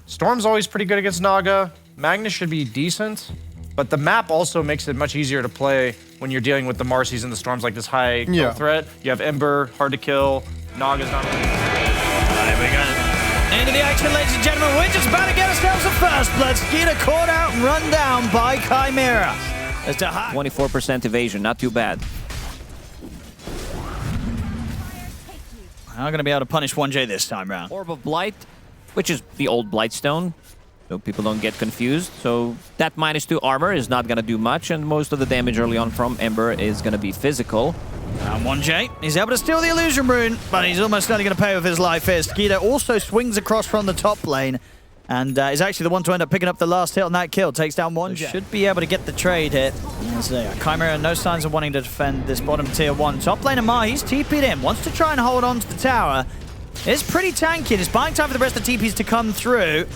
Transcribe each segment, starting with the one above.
Storm's always pretty good against Naga. Magnus should be decent, but the map also makes it much easier to play when you're dealing with the Marcies and the Storms like this high kill threat. You have Ember, hard to kill. Naga's not really... There we go. Into the action, ladies and gentlemen. We're just about to get ourselves a first blood. Skeeter caught out and run down by Chimera. 24% evasion, not too bad. I'm going to be able to punish 1J this time round. Orb of Blight, which is the old Blightstone, so people don't get confused. So that -2 armor is not going to do much, and most of the damage early on from Ember is going to be physical. And 1J, he's able to steal the illusion rune, but he's almost certainly going to pay with his life here. Skeeter also swings across from the top lane, and is actually the one to end up picking up the last hit on that kill. Takes down 1J. Should be able to get the trade hit. Chimera, no signs of wanting to defend this bottom tier 1. Top lane Amar, he's TP'd in. Wants to try and hold on to the tower. It's pretty tanky. It's buying time for the rest of the TPs to come through.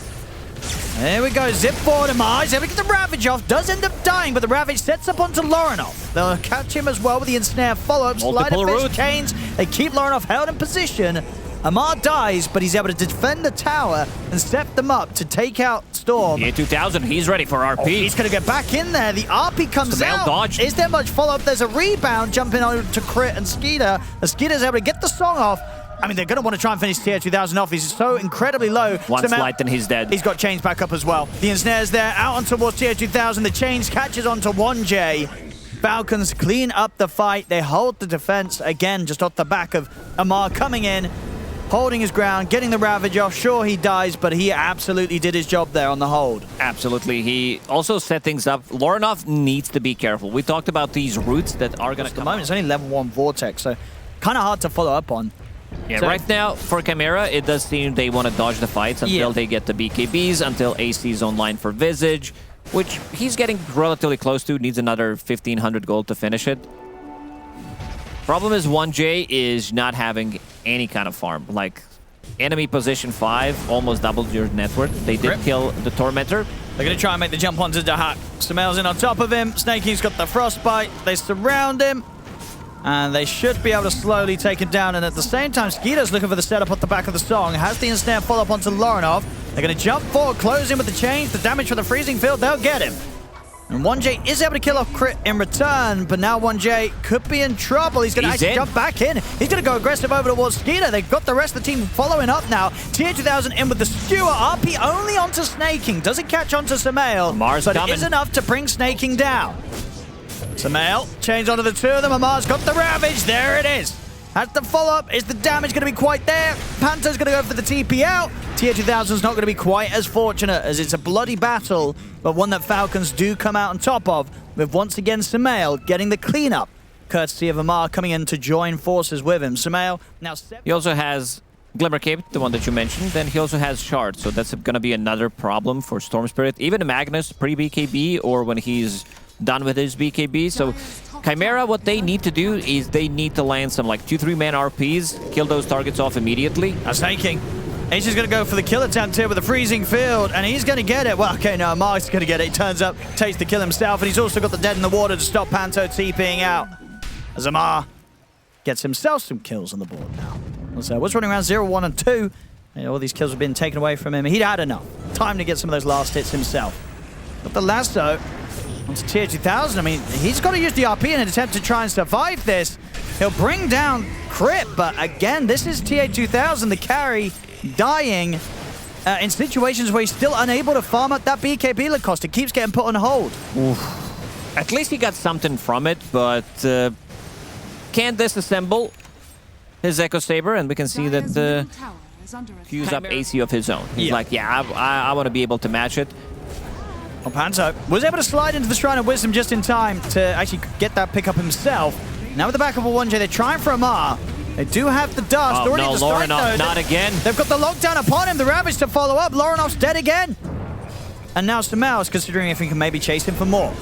There we go, zip forward Amar. He's able to get the Ravage off. Does end up dying, but the Ravage sets up onto Lorinov. They'll catch him as well with the ensnare follow-up. Slider fish chains. They keep Lorinov held in position. Amar dies, but he's able to defend the tower and set them up to take out Storm. Yeah, 2000, he's ready for RP. Oh, he's going to get back in there. The RP comes out. Dodged. Is there much follow-up? There's a rebound jumping on to Crit and Skeeter. And Skeeter's able to get the song off. I mean, they're going to want to try and finish tier 2000 off. He's so incredibly low. One slight and he's dead. He's got chains back up as well. The ensnare's there, out on towards tier 2000. The chains catches onto 1J. Falcons clean up the fight. They hold the defense again, just off the back of Amar coming in, holding his ground, getting the Ravage off. Sure, he dies, but he absolutely did his job there on the hold. Absolutely. He also set things up. Lorinov needs to be careful. We talked about these roots that are going to come. At the moment, it's only level 1 Vortex, so kind of hard to follow up on. Yeah, so right now, for Chimera, it does seem they want to dodge the fights until they get the BKBs, until AC is online for Visage, which he's getting relatively close to. Needs another 1,500 gold to finish it. Problem is 1J is not having any kind of farm. Like, enemy position 5 almost doubled your net worth. They did kill the Tormentor. They're going to try and make the jump onto Dahak. Sumail's in on top of him. Snakey's got the Frostbite. They surround him. And they should be able to slowly take him down. And at the same time, Skeeter's looking for the setup at the back of the song. Has the ensnare follow up onto Lorinov. They're going to jump forward, close in with the chains. The damage from the freezing field, they'll get him. And 1J is able to kill off Crit in return, but now 1J could be in trouble. He's going to actually jump back in. He's going to go aggressive over towards Skeeter. They've got the rest of the team following up now. Tier 2000 in with the skewer. RP only onto Snaking. Doesn't catch onto Sumail, but it is enough to bring Snaking down. Sumail chains onto the two of them. Amar's got the Ravage. There it is. Has the follow-up. Is the damage going to be quite there? Panto's going to go for the TP out. Tier 2000's not going to be quite as fortunate, as it's a bloody battle, but one that Falcons do come out on top of, with once again Sumail getting the cleanup, courtesy of Amar coming in to join forces with him. Sumail now... He also has Glimmer Cape, the one that you mentioned, then he also has Shard, so that's going to be another problem for Storm Spirit. Even Magnus pre-BKB, or when he's done with his BKB. So Chimera, what they need to do is they need to land some like 2-3 man RPs, kill those targets off immediately. That's taking. He's just going to go for the kill attempt here with a freezing field, and he's going to get it. Well, okay, no, Mark's going to get it. He turns up, takes the kill himself, and he's also got the dead in the water to stop Panto TPing out. As Amar gets himself some kills on the board now. Was running around 0, 1, and 2. And all these kills have been taken away from him. He'd had enough time to get some of those last hits himself. Got the lasso onto tier 2000. I mean, he's got to use the RP in an attempt to try and survive this. He'll bring down Crit, but again, this is tier 2000, the carry dying in situations where he's still unable to farm up that BKB Lacoste. It keeps getting put on hold. Oof. At least he got something from it, but can't disassemble his Echo Saber, and we can see that use up AC of his own. He's like, yeah, I want to be able to match it. Well, Panto was able to slide into the Shrine of Wisdom just in time to actually get that pick up himself. Now with the back of a 1J, they're trying for Amar. They do have the dust. Oh, no, Lorinov, not again. They've got the lockdown upon him. The Ravage to follow up. Lorinov's dead again. And now Sumail's considering if he can maybe chase him for more.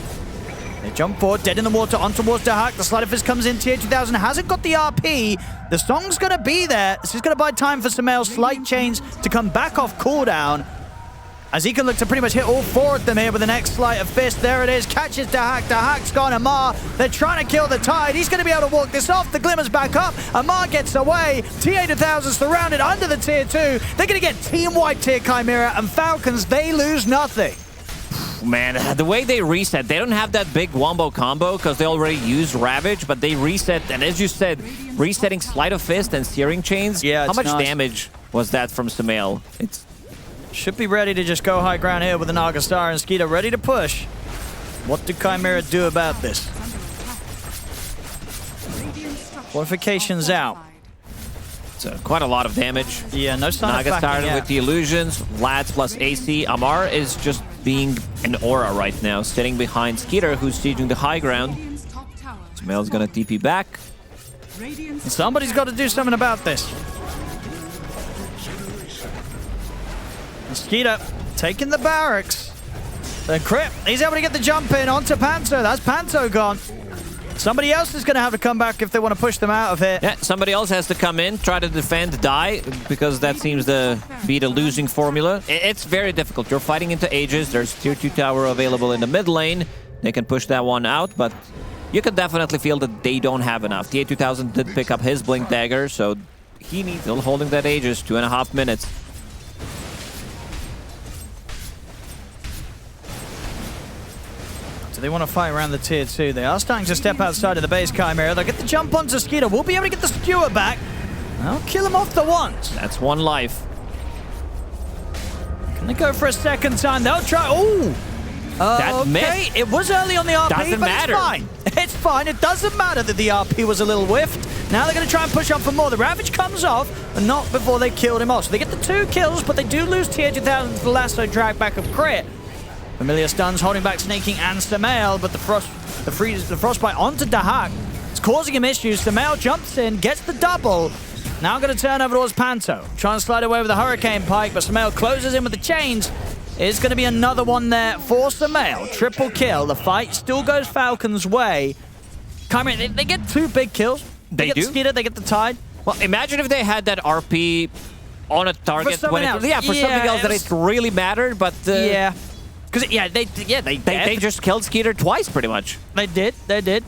They jump forward, dead in the water, on towards Dahak. The Slider Fist comes in, tier 2000, hasn't got the RP. The song's going to be there. This is going to buy time for Sumail's slight chains to come back off cooldown. as he can look to pretty much hit all 4 of them here with the next sleight of fist. There it is, catches Dahak. Dahak's gone. Amar, they're trying to kill the Tide. He's going to be able to walk this off. The Glimmer's back up. Amar gets away. TA2000 surrounded under the tier 2. They're going to get team wiped here, Chimera, and Falcons, they lose nothing. Man, the way they reset, they don't have that big wombo combo because they already used Ravage, but they reset, and as you said, resetting Sleight of Fist and Searing Chains. Yeah, how much nice. damage was that from Sumail? It's should be ready to just go high ground here with the Naga Star and Skeeter ready to push. What do Chimera do about this? Fortifications out. quite a lot of damage. Yeah, no sign Naga of backing started yet. with the illusions, Vlads plus AC. Amar is just being an aura right now, sitting behind Skeeter, who's sieging the high ground. Sumail's gonna TP back. Somebody's got to do something about this. Skeeter taking the barracks. The Crypt, he's able to get the jump in onto Panto. That's Panto gone. Somebody else is going to have to come back if they want to push them out of here. Yeah, somebody else has to come in, try to defend, die, because that seems to be the losing formula. It's very difficult. You're fighting into Aegis. There's tier 2 tower available in the mid lane. They can push that one out, but you can definitely feel that they don't have enough. TA2000 did pick up his Blink Dagger, so he needs still holding that Aegis, 2.5 minutes. So they want to fight around the tier 2. They are starting to step outside of the base, Chimera. They'll get the jump onto Skeeter. We'll be able to get the skewer back. I'll kill him off the once. That's one life. Can they go for a second time? They'll try. Ooh! That okay. missed. It was early on the RP, Doesn't but matter. it's fine. It's fine. It doesn't matter that the RP was a little whiffed. Now they're going to try and push up for more. The Ravage comes off, but not before they killed him off. So they get the 2 kills, but they do lose TA2000 to the lasso drag back of Crit. Familiar stuns holding back Snaking and Sumail, but the frostbite onto Dahak. It's causing him issues. Sumail jumps in, gets the double. Now going to turn over towards Panto. Try and slide away with the Hurricane Pike, but Sumail closes in with the chains. It's going to be another one there for Sumail. Triple kill. The fight still goes Falcons' way. Chimera, they get 2 big kills. They get do? the Skeeter, they get the Tide. Well, imagine if they had that RP on a target. For someone else. Yeah, for something else that it really mattered, but... Yeah. Because, They just killed Skeeter twice, pretty much. They did.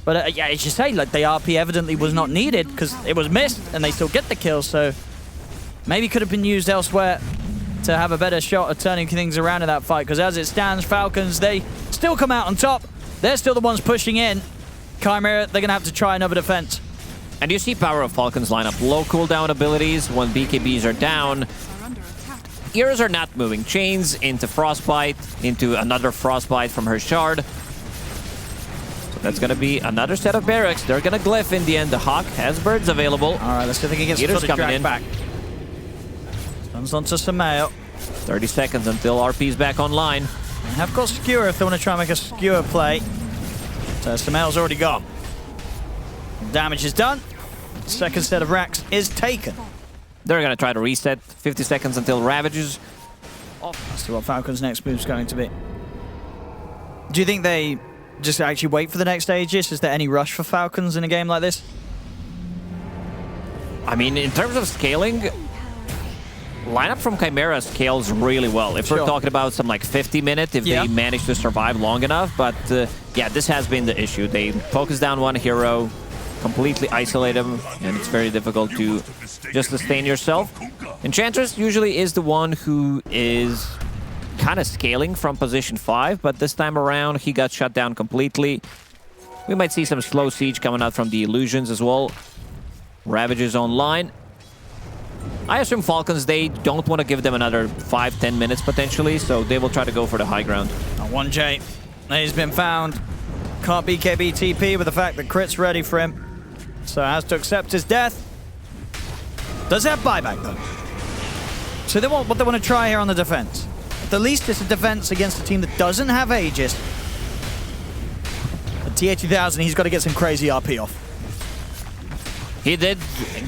But yeah, as you say, like the RP evidently was not needed because it was missed and they still get the kill, so maybe could have been used elsewhere to have a better shot at turning things around in that fight, because as it stands, Falcons, they still come out on top. They're still the ones pushing in. Chimera, they're going to have to try another defense. And you see power of Falcon's lineup. Low cooldown abilities when BKBs are down. Ears are not moving. Chains into Frostbite, into another Frostbite from her Shard. So that's going to be another set of barracks. They're going to glyph in the end. The Hawk has birds available. All right, let's see if they can get Eater's some coming in. back. Comes onto Sumail. 30 seconds until RP's back online. They have got Skewer if they want to try and make a Skewer play. So Sumail's already gone. Damage is done. Second set of racks is taken. They're going to try to reset. 50 seconds until Ravages. Let's see what Falcon's next move is going to be. Do you think they just actually wait for the next Aegis? Is there any rush for Falcons in a game like this? I mean, in terms of scaling, lineup from Chimera scales really well. If we're talking about some like 50 minutes, if they manage to survive long enough. But yeah, this has been the issue. They focus down one hero, completely isolate him, and it's very difficult to just sustain yourself. Enchantress usually is the one who is kind of scaling from position 5, but this time around he got shut down completely. We might see some slow siege coming out from the illusions as well. Ravages online. I assume Falcons, they don't want to give them another 5-10 minutes potentially, so they will try to go for the high ground. 1J, he's been found. Can't BKB TP with the fact that Crit's ready for him. So has to accept his death. Does have buyback though. So they want what they want to try here on the defense. At the least it's a defense against a team that doesn't have Aegis. At TA2000, he's got to get some crazy RP off. He did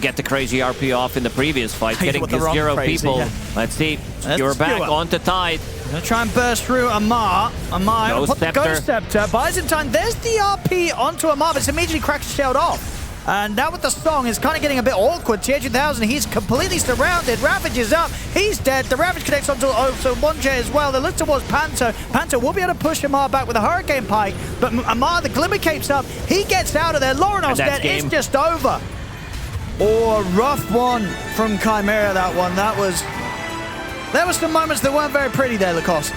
get the crazy RP off in the previous fight, hitting his 0 people. Yeah. Let's see. You're back onto Tide. Gonna try and burst through Amar. Amar, Ghost put the Scepter. Ghost Scepter. Buys in time. There's the RP onto Amar, but it's immediately cracked his shield off. And now with the song, it's kind of getting a bit awkward. TH2000, he's completely surrounded. Ravage is up. He's dead. The Ravage connects onto also 1J as well. They look towards Panto. Panto will be able to push Amar back with a Hurricane Pike. But Amar, the Glimmer Cape's up. He gets out of there. Laurenov's dead. It's just over. Oh, a rough one from Chimera, that one. There was some moments that weren't very pretty there, Lacoste.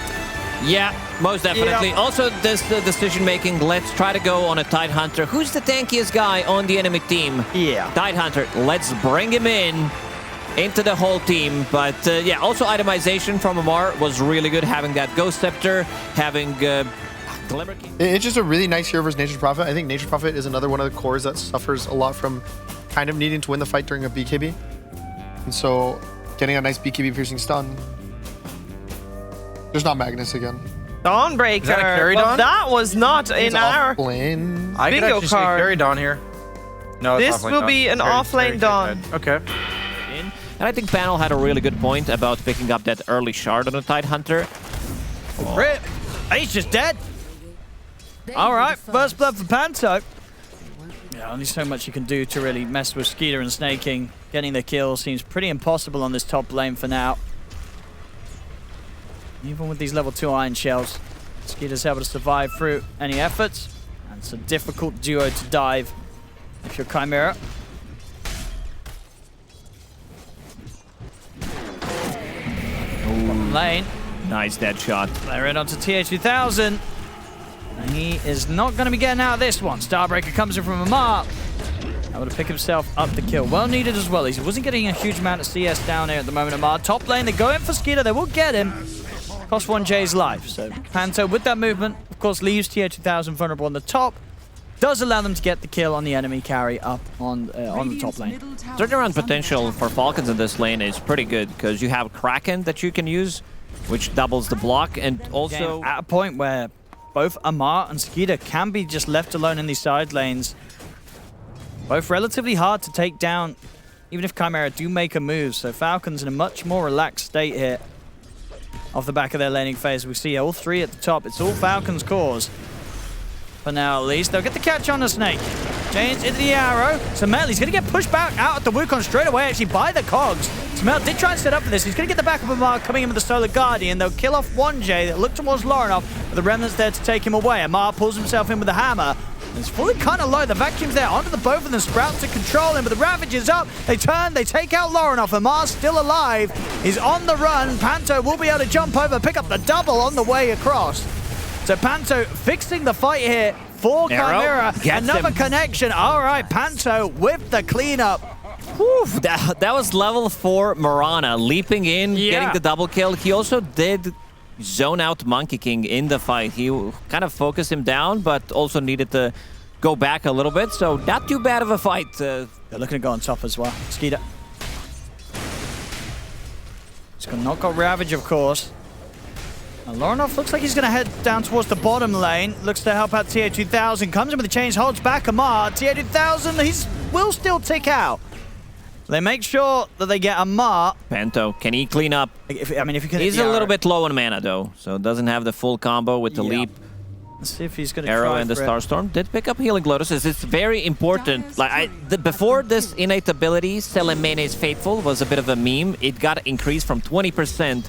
Yeah, most definitely. Yep. Also, this decision-making, let's try to go on a Tidehunter. Who's the tankiest guy on the enemy team? Yeah. Tidehunter, let's bring him into the whole team. But yeah, also itemization from Amar was really good, having that Ghost Scepter, having Glimmer. It's just a really nice hero versus Nature's Prophet. I think Nature's Prophet is another one of the cores that suffers a lot from kind of needing to win the fight during a BKB. And so getting a nice BKB piercing stun. There's not Magnus again. Dawnbreaker. Is that a carry Well, Dawn? that was not in our Lane. I could bingo actually see a card. carry Dawn here. No, it's This offlane will Dawn. be an offlane Dawn. Okay. And I think Panel had a really good point about picking up that early shard on the Tidehunter. Rip. He's just dead. All right, first blood for Panto. Yeah, only so much you can do to really mess with Skeeter and Snaking. Getting the kill seems pretty impossible on this top lane for now. Even with these level 2 iron shells, Skeeter's able to survive through any efforts. And it's a difficult duo to dive if you're Chimera. Bottom lane. Nice dead shot. They're in onto TH2000. And he is not going to be getting out of this one. Starbreaker comes in from Amar. Able to pick himself up the kill. Well needed as well. He wasn't getting a huge amount of CS down here at the moment. Amar, top lane, they go in for Skeeter. They will get him. Cost 1J's life. So Panto, with that movement, of course, leaves TH2000 vulnerable on the top. Does allow them to get the kill on the enemy carry up on the top lane. Turnaround potential for Falcons in this lane is pretty good because you have Kraken that you can use, which doubles the block, and also At a point where both Amar and Skeeter can be just left alone in these side lanes. Both relatively hard to take down, even if Chimera do make a move. So Falcons in a much more relaxed state here off the back of their laning phase. We see all three at the top. It's all Falcons' cause. For now, at least. They'll get the catch on the Snake. Change into the arrow. Samel, he's going to get pushed back out at the Wukong straight away, actually, by the Cogs. Samel did try and set up for this. He's going to get the back of Amar coming in with the Solar Guardian. They'll kill off 1J. They'll look towards Laurenov, but the Remnant's there to take him away. Amar pulls himself in with the hammer. It's fully kind of low. The vacuum's there onto the both of them. Sprout to control him, but the Ravage is up. They turn, they take out Laurenov. Amar's still alive. He's on the run. Panto will be able to jump over, pick up the double on the way across. So Panto fixing the fight here for Chimera. Another connection. All right, Panto with the cleanup. Whew, that was level 4 Marana leaping in, getting the double kill. He also did zone out Monkey King in the fight. He kind of focused him down, but also needed to go back a little bit. So not too bad of a fight. They're looking to go on top as well. Skeeter. He's going to knock out Ravage, of course. And Laurenov looks like he's going to head down towards the bottom lane. Looks to help out TA2000. Comes in with the change, holds back Amar. TA2000, he will still tick out. They make sure that they get Amar. Panto, can he clean up? If you can. He's a little bit low on mana, though, so doesn't have the full combo with the leap. Let's see if he's going to Arrow try and the for it. Starstorm did pick up Healing Lotuses. It's very important. Like before this innate ability, Selemene's Faithful was a bit of a meme. It got increased from 20%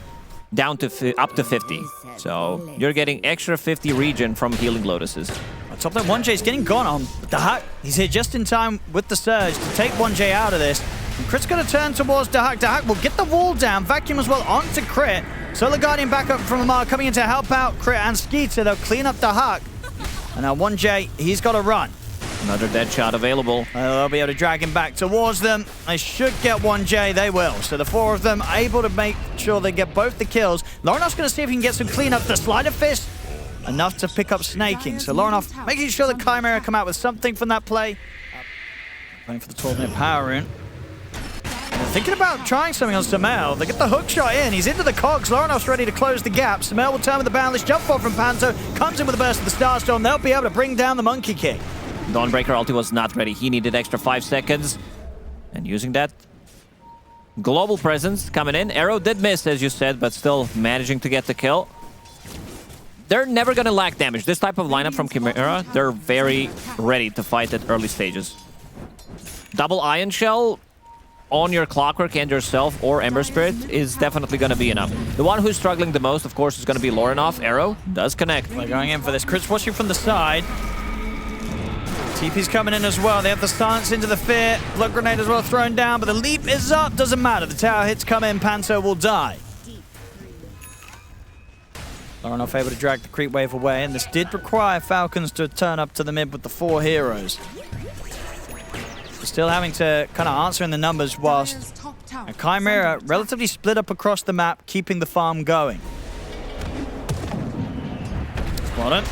down to up to 50. So you're getting extra 50 regen from Healing Lotuses. Top lane, 1J's getting gone on. But Dahak, he's here just in time with the surge to take 1J out of this. And Crit's going to turn towards Dahak. Dahak will get the wall down. Vacuum as well onto Crit. Solar Guardian back up from Amar coming in to help out Crit and Skeeter. They'll clean up Dahak. And now 1J, he's got to run. Another dead shot available. They'll be able to drag him back towards them. They should get 1J. They will. So the four of them able to make sure they get both the kills. Laurenov's going to see if he can get some cleanup. The Sleight of Fist, enough to pick up Snaking. So Laurenov making sure that Chimera come out with something from that play. Playing for the 12-minute power rune. Thinking about trying something on Samel. They get the hook shot in. He's into the cogs. Laurenov's ready to close the gap. Samel will turn with the boundless jump forward from Panto. Comes in with a burst of the Starstorm. They'll be able to bring down the Monkey King. Dawnbreaker ulti was not ready. He needed extra 5 seconds. And using that global presence coming in. Arrow did miss, as you said, but still managing to get the kill. They're never going to lack damage. This type of lineup from Chimera, they're very ready to fight at early stages. double Ion Shell on your Clockwork and yourself or Ember Spirit is definitely going to be enough. The one who's struggling the most, of course, is going to be Lorinov. Arrow does connect. They're going in for this. Crit's watching from the side. TP's coming in as well. They have the stance into the fear. Blood grenade as well thrown down, but the leap is up. Doesn't matter. The tower hits come in. Panto will die. Lorinov able to drag the creep wave away, and this did require Falcons to turn up to the mid with the 4 heroes. Still having to kind of answer in the numbers whilst Chimera relatively split up across the map, keeping the farm going. Spot it.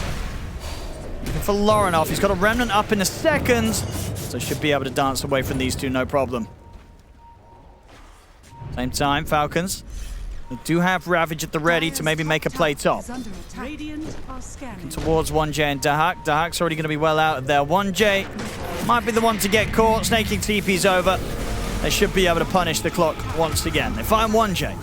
Looking for Lorinov. He's got a Remnant up in a second, so should be able to dance away from these two, no problem. Same time, Falcons. They do have Ravage at the ready to maybe make a play top. Looking towards 1J and Dahak. Dahak's already going to be well out of there. 1J might be the one to get caught. Snaking TP's over. They should be able to punish the clock once again. They find 1J.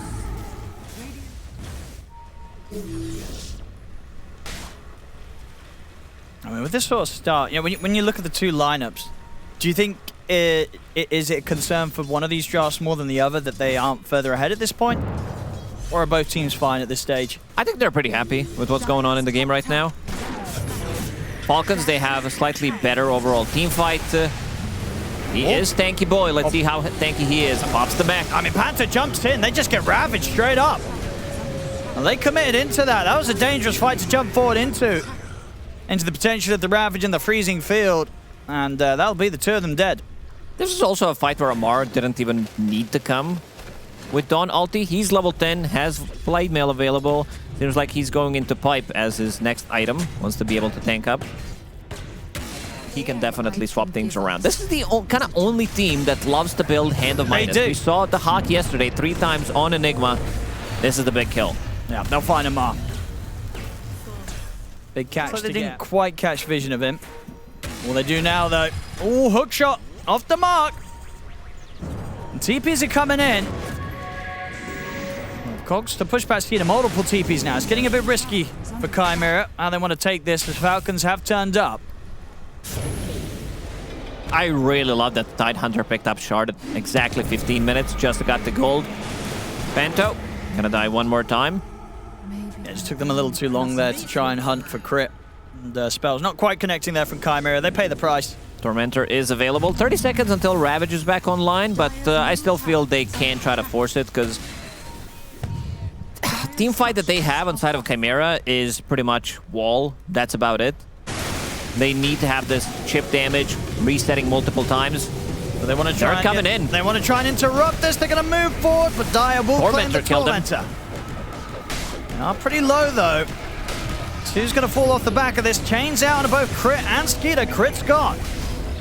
I mean, with this sort of start, you know, when you look at the two lineups, do you think is it a concern for one of these drafts more than the other that they aren't further ahead at this point? Or are both teams fine at this stage? I think they're pretty happy with what's going on in the game right now. Falcons, they have a slightly better overall team fight. He is tanky boy. Let's see how tanky he is. Pops the mech. I mean, Panther jumps in. They just get ravaged straight up. And they committed into that. That was a dangerous fight to jump forward into the potential of the Ravage in the freezing field. And that'll be the two of them dead. This is also a fight where Amar didn't even need to come with Dawn ulti. He's level 10, has Blade Mail available. Seems like he's going into Pipe as his next item. Wants to be able to tank up. He can definitely swap things around. This is the kind of only team that loves to build Hand of Midas. We saw the Hawk yesterday 3 times on Enigma. This is the big kill. Yeah, they'll find him off. Big catch. So they didn't quite catch vision of him. Well, they do now, though. Oh, hook shot off the mark. And TPs are coming in. Cogs to push past Skeeter. Multiple TPs now. It's getting a bit risky for Chimera. How they want to take this as Falcons have turned up. I really love that Tidehunter picked up Shard at exactly 15 minutes. Just got the gold. Panto gonna die one more time. Yeah, it just took them a little too long there to try and hunt for crit. And spells not quite connecting there from Chimera. They pay the price. Tormentor is available. 30 seconds until Ravage is back online, but I still feel they can try to force it because team fight that they have on side of Chimera is pretty much wall. That's about it. They need to have this chip damage, resetting multiple times. But they want to try. They're coming in. They want to try and interrupt this. They're going to move forward, but Dire will claim the Tormentor. Not pretty low though. Who's going to fall off the back of this? Chains out on both Crit and Skeeter. Crit's gone.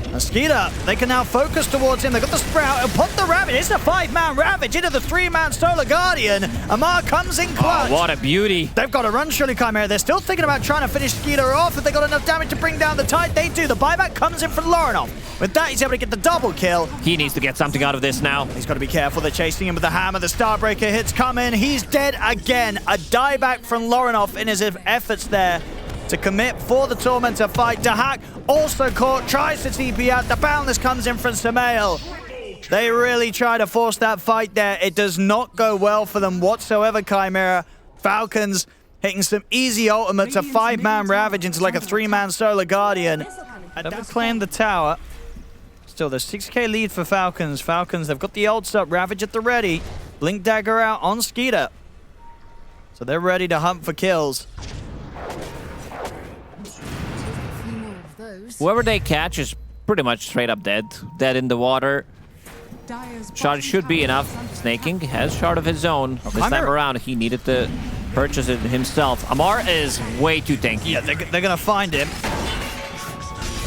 And Skeeter, they can now focus towards him. They've got the Sprout and put the Ravage. It's a 5-man Ravage into the 3-man Solar Guardian. Amar comes in clutch. Oh, what a beauty. They've got to run surely, Chimera. They're still thinking about trying to finish Skeeter off. If they got enough damage to bring down the Tide, they do. The buyback comes in from Lorinov. With that, he's able to get the double kill. He needs to get something out of this now. He's got to be careful. They're chasing him with the hammer. The Starbreaker hits come in. He's dead again. A dieback from Lorinov in his efforts there to commit for the Tormentor fight. Dahak also caught, tries to TP out. The Boundless comes in from Samael. They really try to force that fight there. It does not go well for them whatsoever, Chimera. Falcons hitting some easy ultimates, a 5-man Ravage into like a 3-man Solar Guardian. They've claimed the tower. Still, there's 6k lead for Falcons. Falcons, they've got the ults up, Ravage at the ready. Blink Dagger out on Skeeter. So they're ready to hunt for kills. Whoever they catch is pretty much straight up dead. Dead in the water. Shard should be enough. Snaking has Shard of his own. This time around, he needed to purchase it himself. Amar is way too tanky. Yeah, they're going to find him.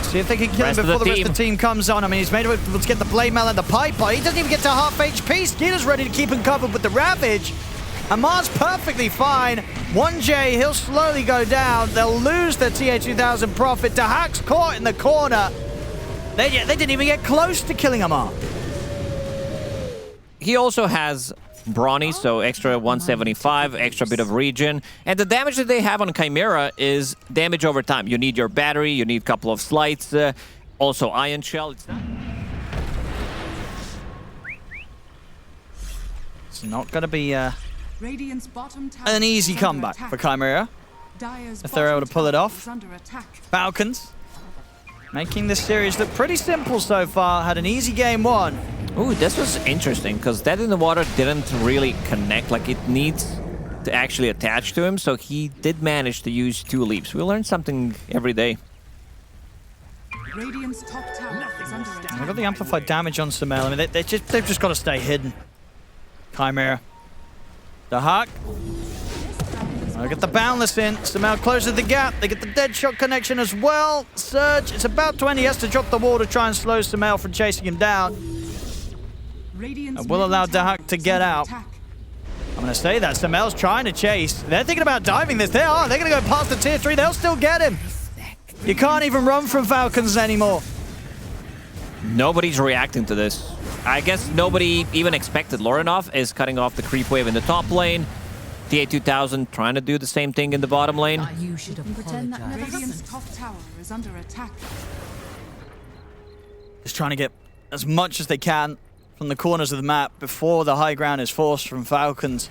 See if they can kill him before the rest of the team comes on. I mean, he's made it. Let's get the Blade Mail and the Pipe. He doesn't even get to half HP. Skeeter's ready to keep him covered with the Ravage. Amar's perfectly fine. 1J, he'll slowly go down. They'll lose their TA2000 profit. Dahak's caught in the corner. They didn't even get close to killing Amar. He also has Brawny, so extra 175, extra bit of regen. And the damage that they have on Chimera is damage over time. You need your battery, you need a couple of slides, also Ion Shell. It's not... not going to be Radiant's bottom tower an easy is under comeback attack. for Chimera. Dire's if they're able to pull it bottom off. tower is under attack. Falcons making this series look pretty simple so far. Had an easy game 1. Ooh, this was interesting, because Dead in the Water didn't really connect. Like, it needs to actually attach to him, so he did manage to use 2 leaps. We learn something every day. Radiant's top tower is under attack. They've got the amplified damage on Sumail. I mean, they've just got to stay hidden. Chimera. The Hawk. Look at the Boundless in. Sumail closes the gap. They get the dead shot connection as well. Surge. It's about 20. He has to drop the wall to try and slow Sumail from chasing him down. Radiant's And will allow middle tower Dahak to is get under out. attack. I'm going to say that. Sumail's trying to chase. They're thinking about diving this. They are. They're going to go past the tier 3. They'll still get him. You can't even run from Falcons anymore. Nobody's reacting to this. I guess nobody even expected. Lorinov is cutting off the creep wave in the top lane. TA2000 trying to do the same thing in the bottom lane. You should apologize. Radiant's top tower is under attack. Just trying to get as much as they can from the corners of the map before the high ground is forced from Falcons.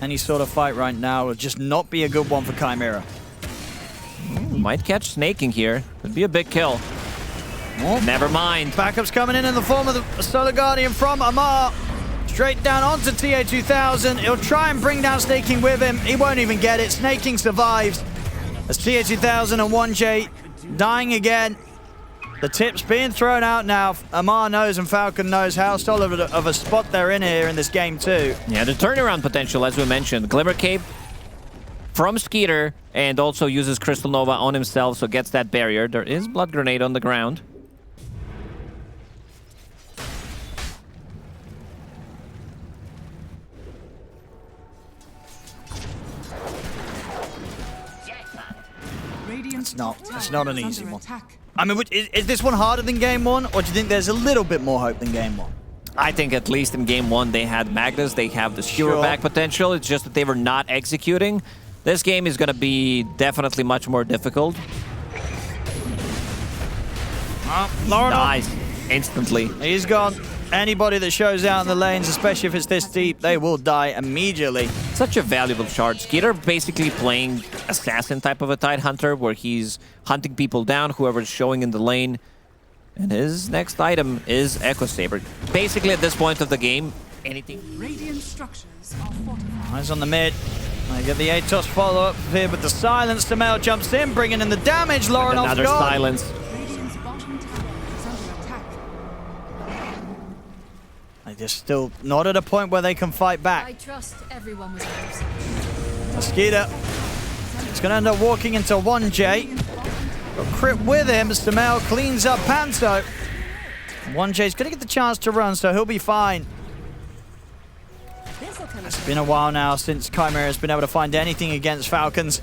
Any sort of fight right now would just not be a good one for Chimera. Might catch snaking here. Could be a big kill. Oh. Never mind. Backups coming in the form of the Solar Guardian from Amar. Straight down onto TA2000. He'll try and bring down Snaking with him. He won't even get it. Snaking survives. As TA2000 and 1J dying again. The tip's being thrown out now. Amar knows and Falcon knows how solid of a spot they're in here in this game too. Yeah, the turnaround potential, as we mentioned. Glimmer Cape from Skeeter, and also uses Crystal Nova on himself, so gets that barrier. There is Blood Grenade on the ground. Radiant's not- top it's tower not an is easy under one. attack. I mean, is this one harder than game 1, or do you think there's a little bit more hope than game 1? I think at least in game 1 they had Magnus, they have the skewer Sure. back potential. It's just that they were not executing. This game is going to be definitely much more difficult. Lauren, Nice. Instantly. he's gone. Anybody that shows out in the lanes, especially if it's this deep, they will die immediately. Such a valuable shard. Skeeter basically playing assassin type of a Tide Hunter, where he's hunting people down, whoever's showing in the lane. And his next item is Echo Saber. Basically, at this point of the game, anything. Radiant structures are fortified. Eyes on the mid. I get the Atos follow-up here with the silence. Sumail jumps in, bringing in the damage. Laurenov's Another gone. silence. Radiant's bottom tower is under attack. They're just still not at a point where they can fight I back. trust everyone was close. Mosquito. He's going to end up walking into 1J. Got Crit with him. Sumail cleans up Panto. 1J's going to get the chance to run, so he'll be fine. It's been a while now since Chimera has been able to find anything against Falcons.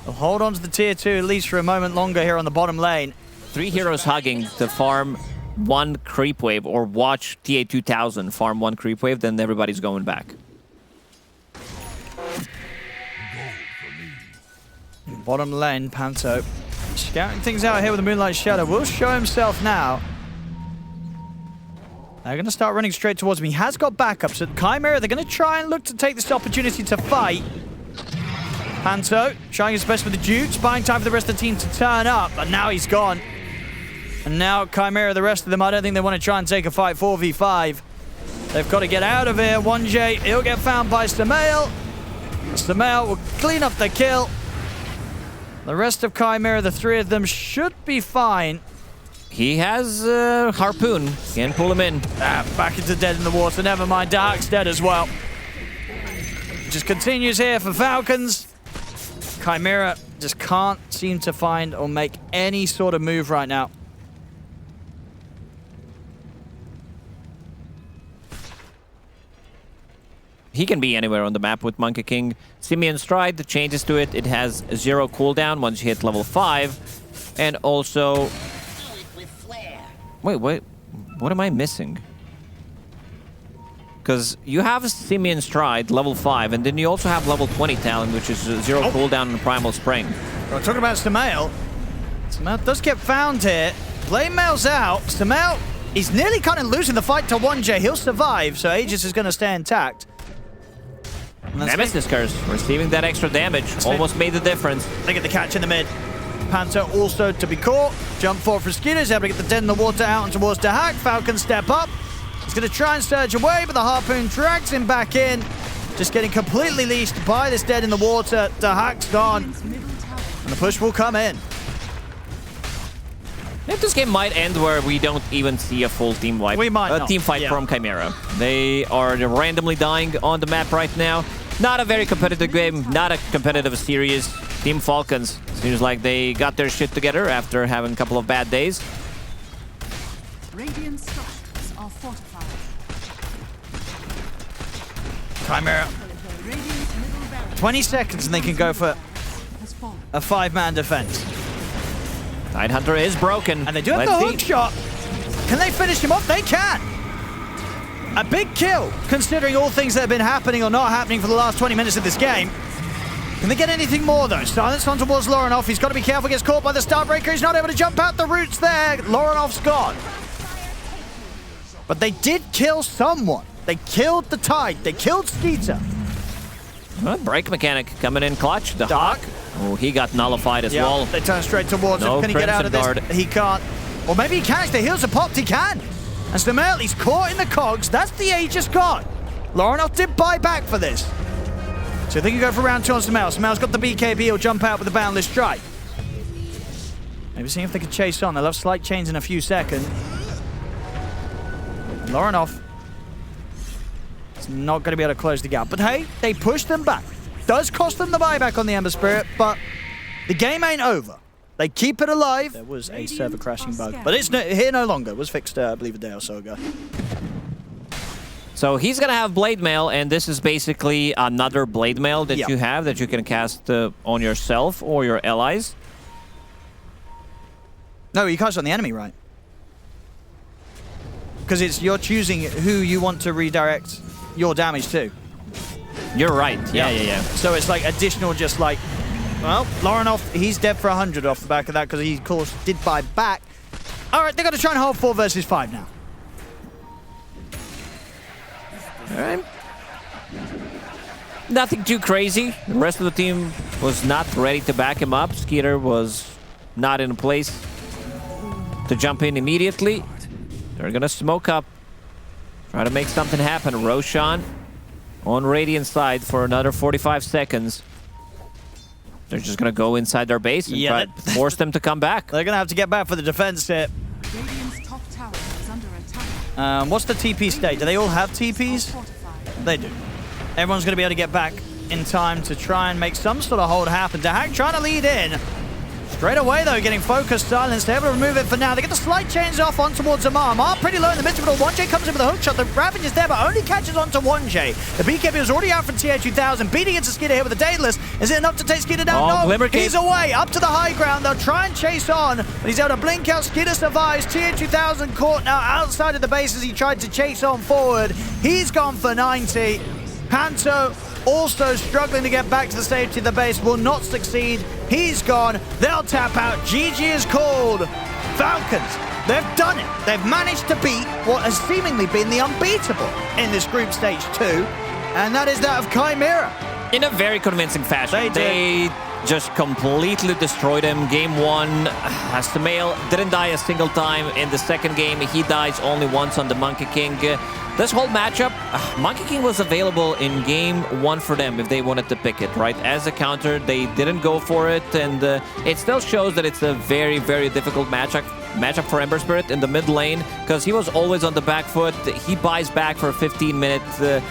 They'll hold on to the tier 2 at least for a moment longer here on the bottom lane. 3 heroes hugging to farm 1 creep wave, or watch TA2000 farm 1 creep wave, then everybody's going back. Bottom lane, Panto. Scouting things out here with the Moonlight Shadow. Will show himself now. They're going to start running straight towards him. He has got backups. At Chimera, they're going to try and look to take this opportunity to fight. Panto trying his best with the Jukes, buying time for the rest of the team to turn up, but now he's gone. And now Chimera, the rest of them, I don't think they want to try and take a fight 4v5. They've got to get out of here. 1J, he'll get found by Sumail. Sumail will clean up the kill. The rest of Chimera, the 3 of them, should be fine. He has Harpoon. Can pull him in. Back into dead in the water. Never mind, Dark's dead as well. Just continues here for Falcons. Chimera just can't seem to find or make any sort of move right now. He can be anywhere on the map with Monkey King. Simeon Stride, the changes to it. It has 0 cooldown once you hit level 5. And also... Wait, what am I missing? Because you have Simeon Stride, level 5, and then you also have level 20 talent, which is 0 cooldown on Primal Spring. We're talking about Sumail. Sumail does get found here. Blade mail's out. Sumail He's nearly kind of losing the fight to 1J. He'll survive, so Aegis is going to stay intact. Nemesis Curse receiving that extra damage. Almost made the difference. They get the catch in the mid. Panther also to be caught. Jump forward for Skeeter's able to get the dead in the water out and towards Dahak. Falcons step up. He's going to try and surge away, but the harpoon drags him back in. Just getting completely leashed by this dead in the water. Dahak's gone. And the push will come in. I think this game might end where we don't even see a full team wipe. We might a not. team fight Yeah. from Chimera. They are randomly dying on the map right now. Not a very competitive game, not a competitive series. Team Falcons seems like they got their shit together after having a couple of bad days. Radiant structures are fortified. Chimera. Radiant's middle barracks 20 seconds and they can go for has fallen. a 5-man defense. Tidehunter is broken. And they do have Let's the see. hook shot. Can they finish him off? They can. A big kill, considering all things that have been happening or not happening for the last 20 minutes of this game. Can they get anything more, though? Silence on towards Lorenoff. He's got to be careful. Gets caught by the Starbreaker. He's not able to jump out the roots there. Lorenoff's gone. But they did kill someone. They killed the Tide. They killed Skeeter. Well, break mechanic coming in clutch. The Dark. Hawk. Oh, he got nullified as Yeah, well. they turn straight towards No him. Can he get out of this? Crimson Guard. He can't. Or maybe he can. If the heals are popped, he can. And Stamel, he's caught in the cogs. That's the Aegis gone. Lorenoff did buy back for this. So they can go for round 2 on Stamel. Stamel's got the BKB. He'll jump out with the Boundless Strike. Maybe see if they can chase on. They'll have slight change in a few seconds. Lorenoff is not going to be able to close the gap. But hey, they pushed them back. Does cost them the buyback on the Ember Spirit, but the game ain't over. They keep it alive. There was a server crashing bug, but it's here no longer. It was fixed, I believe, a day or so ago. So he's going to have Blade Mail, and this is basically another Blade Mail that you have that you can cast on yourself or your allies. No, you cast on the enemy, right? Because it's you're choosing who you want to redirect your damage to. You're right. Yeah. So it's like additional, just like, well, Lorenoff, he's dead for 100 off the back of that because he, of course, did buy back. All right, they're going to try and hold 4 versus 5 now. All right. Nothing too crazy. The rest of the team was not ready to back him up. Skeeter was not in a place to jump in immediately. They're going to smoke up. Try to make something happen. Roshan on Radiant side for another 45 seconds. They're just going to go inside their base and try to force them to come back. They're going to have to get back for the defense here. Radiant's top tower is under attack. What's the TP state? Do they all have TPs? Fortified. They do. Everyone's going to be able to get back in time to try and make some sort of hold happen. Dahak trying to lead in. Straight away, though, getting focused, silenced. They're able to remove it for now. They get the slight change off on towards Amar. Amar pretty low in the midst of it all. 1J comes in with a hook shot. The Ravage is there, but only catches onto 1J. The BKB was already out from TA2000. Beating into Skeeter here with the Daedalus. Is it enough to take Skeeter down? Oh, No. Glimmer Cape. He's away, up to the high ground. They'll try and chase on, but he's able to blink out. Skeeter survives. TA2000 caught now outside of the base as he tried to chase on forward. He's gone for 90. Panto also struggling to get back to the safety of the base, will not succeed. He's gone. They'll tap out. GG is called. Falcons, they've done it. They've managed to beat what has seemingly been the unbeatable in this group stage 2, and that is that of Chimera. In a very convincing fashion. They just completely destroyed him. Game 1, Samael didn't die a single time. In the second game, he dies only once on the Monkey King. This whole matchup, Monkey King was available in game 1 for them if they wanted to pick it, right? As a counter, they didn't go for it, and it still shows that it's a very, very difficult matchup for Ember Spirit in the mid lane, because he was always on the back foot. He buys back for 15 minutes